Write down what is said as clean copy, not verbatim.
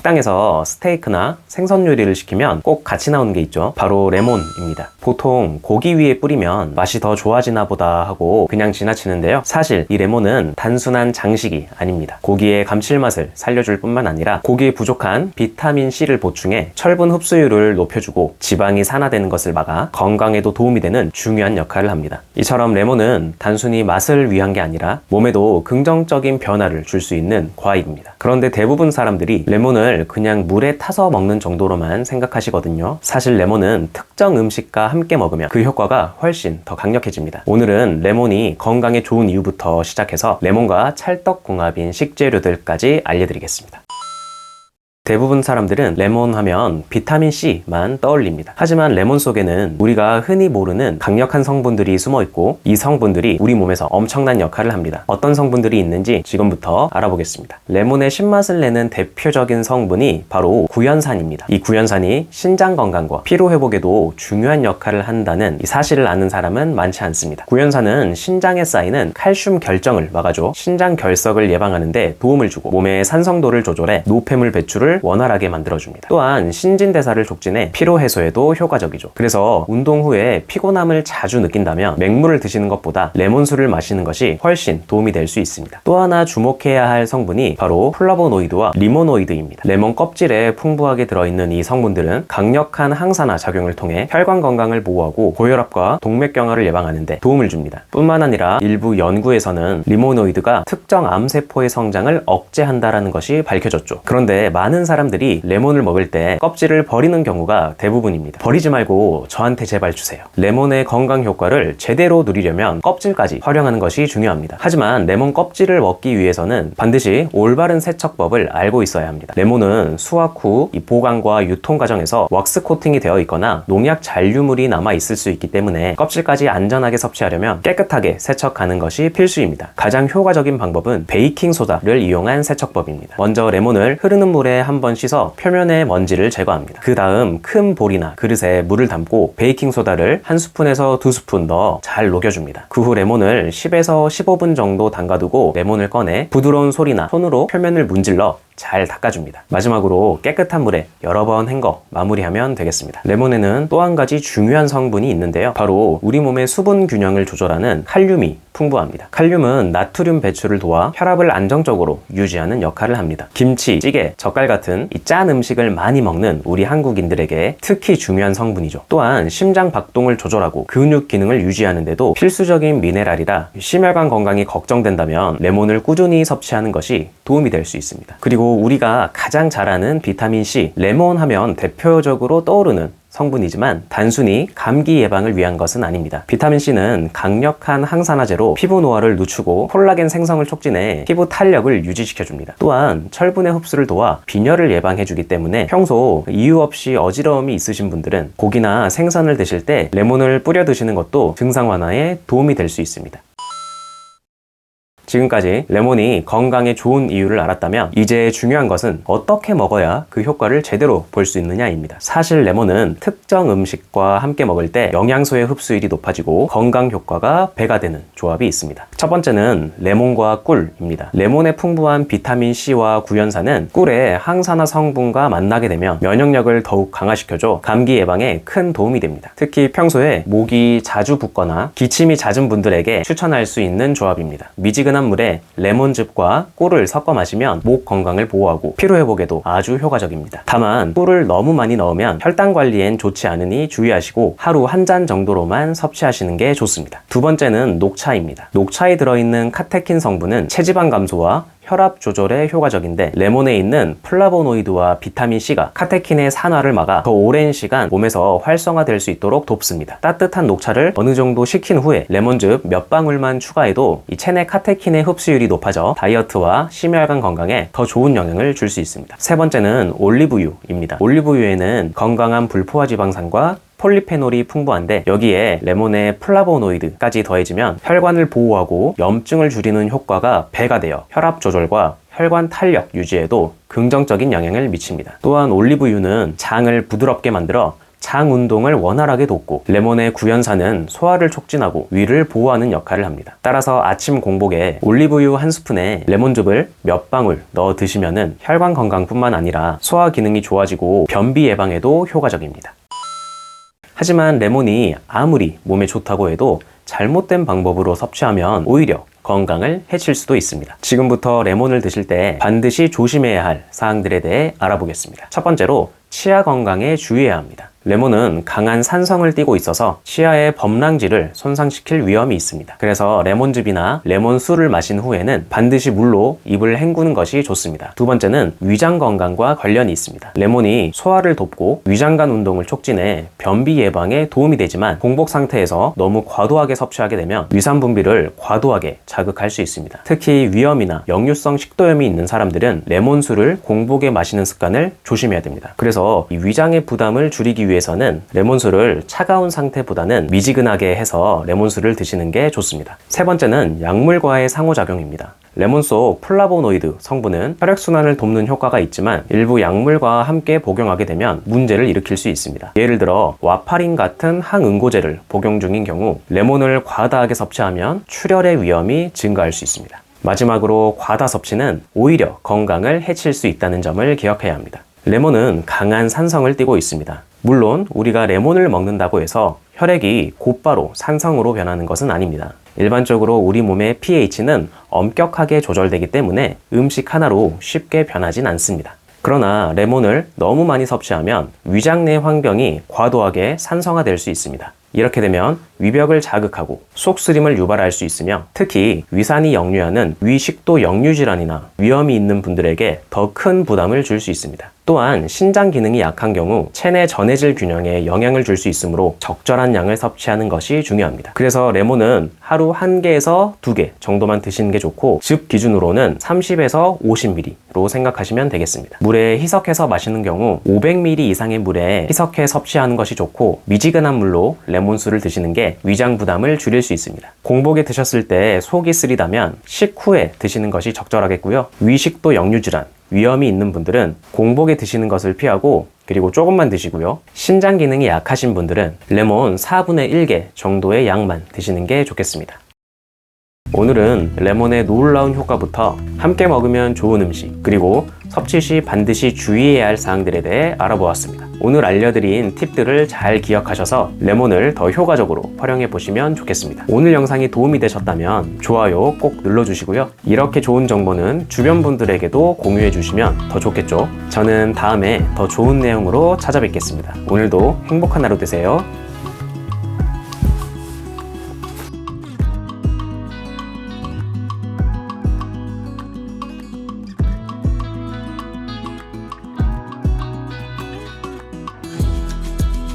식당에서 스테이크나 생선 요리를 시키면 꼭 같이 나오는 게 있죠. 바로 레몬입니다. 보통 고기 위에 뿌리면 맛이 더 좋아지나 보다 하고 그냥 지나치는데요. 사실 이 레몬은 단순한 장식이 아닙니다. 고기의 감칠맛을 살려줄 뿐만 아니라 고기에 부족한 비타민C를 보충해 철분 흡수율을 높여주고 지방이 산화되는 것을 막아 건강에도 도움이 되는 중요한 역할을 합니다. 이처럼 레몬은 단순히 맛을 위한 게 아니라 몸에도 긍정적인 변화를 줄 수 있는 과일입니다. 그런데 대부분 사람들이 레몬을 그냥 물에 타서 먹는 정도로만 생각하시거든요. 사실 레몬은 특정 음식과 함께 먹으면 그 효과가 훨씬 더 강력해집니다. 오늘은 레몬이 건강에 좋은 이유부터 시작해서 레몬과 찰떡궁합인 식재료들까지 알려드리겠습니다. 대부분 사람들은 레몬 하면 비타민C만 떠올립니다. 하지만 레몬 속에는 우리가 흔히 모르는 강력한 성분들이 숨어 있고 이 성분들이 우리 몸에서 엄청난 역할을 합니다. 어떤 성분들이 있는지 지금부터 알아보겠습니다. 레몬의 신맛을 내는 대표적인 성분이 바로 구연산입니다. 이 구연산이 신장 건강과 피로 회복에도 중요한 역할을 한다는 이 사실을 아는 사람은 많지 않습니다. 구연산은 신장에 쌓이는 칼슘 결정을 막아줘 신장 결석을 예방하는 데 도움을 주고 몸의 산성도를 조절해 노폐물 배출을 원활하게 만들어줍니다. 또한 신진대사를 촉진해 피로 해소에도 효과적이죠. 그래서 운동 후에 피곤함을 자주 느낀다면 맹물을 드시는 것보다 레몬수를 마시는 것이 훨씬 도움이 될 수 있습니다. 또 하나 주목해야 할 성분이 바로 플라보노이드와 리모노이드입니다. 레몬 껍질에 풍부하게 들어있는 이 성분들은 강력한 항산화 작용을 통해 혈관 건강을 보호하고 고혈압과 동맥경화를 예방하는 데 도움을 줍니다. 뿐만 아니라 일부 연구에서는 리모노이드가 특정 암세포의 성장을 억제한다는 것이 밝혀졌죠. 그런데 많은 사람들이 레몬을 먹을 때 껍질을 버리는 경우가 대부분입니다. 버리지 말고 저한테 제발 주세요. 레몬의 건강 효과를 제대로 누리려면 껍질까지 활용하는 것이 중요합니다. 하지만 레몬 껍질을 먹기 위해서는 반드시 올바른 세척법을 알고 있어야 합니다. 레몬은 수확 후 이 보관과 유통 과정에서 왁스 코팅이 되어 있거나 농약 잔류물이 남아 있을 수 있기 때문에 껍질까지 안전하게 섭취하려면 깨끗하게 세척하는 것이 필수입니다. 가장 효과적인 방법은 베이킹 소다를 이용한 세척법입니다. 먼저 레몬을 흐르는 물에 한번 씻어 표면의 먼지를 제거합니다. 그 다음 큰 볼이나 그릇에 물을 담고 베이킹소다를 1스푼에서 2스푼 넣어 잘 녹여줍니다. 그 후 레몬을 10에서 15분 정도 담가두고 레몬을 꺼내 부드러운 솔이나 손으로 표면을 문질러 잘 닦아줍니다. 마지막으로 깨끗한 물에 여러 번 헹궈 마무리하면 되겠습니다. 레몬에는 또 한 가지 중요한 성분이 있는데요. 바로 우리 몸의 수분 균형을 조절하는 칼륨이 풍부합니다. 칼륨은 나트륨 배출을 도와 혈압을 안정적으로 유지하는 역할을 합니다. 김치, 찌개, 젓갈 같은 이 짠 음식을 많이 먹는 우리 한국인들에게 특히 중요한 성분이죠. 또한 심장 박동을 조절하고 근육 기능을 유지하는 데도 필수적인 미네랄이라 심혈관 건강이 걱정된다면 레몬을 꾸준히 섭취하는 것이 도움이 될 수 있습니다. 그리고 우리가 가장 잘 아는 비타민C, 레몬 하면 대표적으로 떠오르는 성분이지만 단순히 감기 예방을 위한 것은 아닙니다. 비타민C는 강력한 항산화제로 피부 노화를 늦추고 콜라겐 생성을 촉진해 피부 탄력을 유지시켜줍니다. 또한 철분의 흡수를 도와 빈혈을 예방해주기 때문에 평소 이유 없이 어지러움이 있으신 분들은 고기나 생선을 드실 때 레몬을 뿌려 드시는 것도 증상 완화에 도움이 될 수 있습니다. 지금까지 레몬이 건강에 좋은 이유를 알았다면 이제 중요한 것은 어떻게 먹어야 그 효과를 제대로 볼 수 있느냐입니다. 사실 레몬은 특정 음식과 함께 먹을 때 영양소의 흡수율이 높아지고 건강 효과가 배가 되는 조합이 있습니다. 첫 번째는 레몬과 꿀입니다. 레몬의 풍부한 비타민C와 구연산은 꿀의 항산화 성분과 만나게 되면 면역력을 더욱 강화시켜줘 감기 예방에 큰 도움이 됩니다. 특히 평소에 목이 자주 붓거나 기침이 잦은 분들에게 추천할 수 있는 조합입니다. 미지근한 물에 레몬즙과 꿀을 섞어 마시면 목 건강을 보호하고 피로 회복에도 아주 효과적입니다. 다만 꿀을 너무 많이 넣으면 혈당 관리엔 좋지 않으니 주의하시고 하루 한 잔 정도로만 섭취하시는 게 좋습니다. 두 번째는 녹차입니다. 녹차에 들어있는 카테킨 성분은 체지방 감소와 혈압 조절에 효과적인데 레몬에 있는 플라보노이드와 비타민C가 카테킨의 산화를 막아 더 오랜 시간 몸에서 활성화될 수 있도록 돕습니다. 따뜻한 녹차를 어느 정도 식힌 후에 레몬즙 몇 방울만 추가해도 이 체내 카테킨의 흡수율이 높아져 다이어트와 심혈관 건강에 더 좋은 영향을 줄 수 있습니다. 세 번째는 올리브유입니다. 올리브유에는 건강한 불포화 지방산과 폴리페놀이 풍부한데 여기에 레몬의 플라보노이드까지 더해지면 혈관을 보호하고 염증을 줄이는 효과가 배가 되어 혈압 조절과 혈관 탄력 유지에도 긍정적인 영향을 미칩니다. 또한 올리브유는 장을 부드럽게 만들어 장 운동을 원활하게 돕고, 레몬의 구연산은 소화를 촉진하고 위를 보호하는 역할을 합니다. 따라서 아침 공복에 올리브유 한 스푼에 레몬즙을 몇 방울 넣어 드시면은 혈관 건강뿐만 아니라 소화 기능이 좋아지고 변비 예방에도 효과적입니다. 하지만 레몬이 아무리 몸에 좋다고 해도 잘못된 방법으로 섭취하면 오히려 건강을 해칠 수도 있습니다. 지금부터 레몬을 드실 때 반드시 조심해야 할 사항들에 대해 알아보겠습니다. 첫 번째로 치아 건강에 주의해야 합니다. 레몬은 강한 산성을 띠고 있어서 치아의 범랑질을 손상시킬 위험이 있습니다. 그래서 레몬즙이나 레몬술을 마신 후에는 반드시 물로 입을 헹구는 것이 좋습니다. 두 번째는 위장 건강과 관련이 있습니다. 레몬이 소화를 돕고 위장간 운동을 촉진해 변비 예방에 도움이 되지만 공복 상태에서 너무 과도하게 섭취하게 되면 위산 분비를 과도하게 자극할 수 있습니다. 특히 위염이나 역류성 식도염이 있는 사람들은 레몬술을 공복에 마시는 습관을 조심해야 됩니다. 그래서 이 위장의 부담을 줄이기 위해서는 레몬술을 차가운 상태보다는 미지근하게 해서 레몬술을 드시는 게 좋습니다. 세 번째는 약물과의 상호작용입니다. 레몬 속 플라보노이드 성분은 혈액순환을 돕는 효과가 있지만 일부 약물과 함께 복용하게 되면 문제를 일으킬 수 있습니다. 예를 들어 와파린 같은 항응고제를 복용 중인 경우 레몬을 과다하게 섭취하면 출혈의 위험이 증가할 수 있습니다. 마지막으로 과다 섭취는 오히려 건강을 해칠 수 있다는 점을 기억해야 합니다. 레몬은 강한 산성을 띠고 있습니다. 물론 우리가 레몬을 먹는다고 해서 혈액이 곧바로 산성으로 변하는 것은 아닙니다. 일반적으로 우리 몸의 pH는 엄격하게 조절되기 때문에 음식 하나로 쉽게 변하진 않습니다. 그러나 레몬을 너무 많이 섭취하면 위장 내 환경이 과도하게 산성화될 수 있습니다. 이렇게 되면 위벽을 자극하고 속쓰림을 유발할 수 있으며 특히 위산이 역류하는 위식도 역류질환이나 위염이 있는 분들에게 더 큰 부담을 줄 수 있습니다. 또한 신장 기능이 약한 경우 체내 전해질 균형에 영향을 줄 수 있으므로 적절한 양을 섭취하는 것이 중요합니다. 그래서 레몬은 하루 1개에서 2개 정도만 드시는 게 좋고 즙 기준으로는 30에서 50ml로 생각하시면 되겠습니다. 물에 희석해서 마시는 경우 500ml 이상의 물에 희석해 섭취하는 것이 좋고 미지근한 물로 레몬술을 드시는 게 위장 부담을 줄일 수 있습니다. 공복에 드셨을 때 속이 쓰리다면 식후에 드시는 것이 적절하겠고요. 위식도 역류질환, 위염이 있는 분들은 공복에 드시는 것을 피하고 그리고 조금만 드시고요. 신장 기능이 약하신 분들은 레몬 4분의 1개 정도의 양만 드시는 게 좋겠습니다. 오늘은 레몬의 놀라운 효과부터 함께 먹으면 좋은 음식, 그리고 섭취 시 반드시 주의해야 할 사항들에 대해 알아보았습니다. 오늘 알려드린 팁들을 잘 기억하셔서 레몬을 더 효과적으로 활용해 보시면 좋겠습니다. 오늘 영상이 도움이 되셨다면 좋아요 꼭 눌러주시고요. 이렇게 좋은 정보는 주변 분들에게도 공유해 주시면 더 좋겠죠. 저는 다음에 더 좋은 내용으로 찾아뵙겠습니다. 오늘도 행복한 하루 되세요.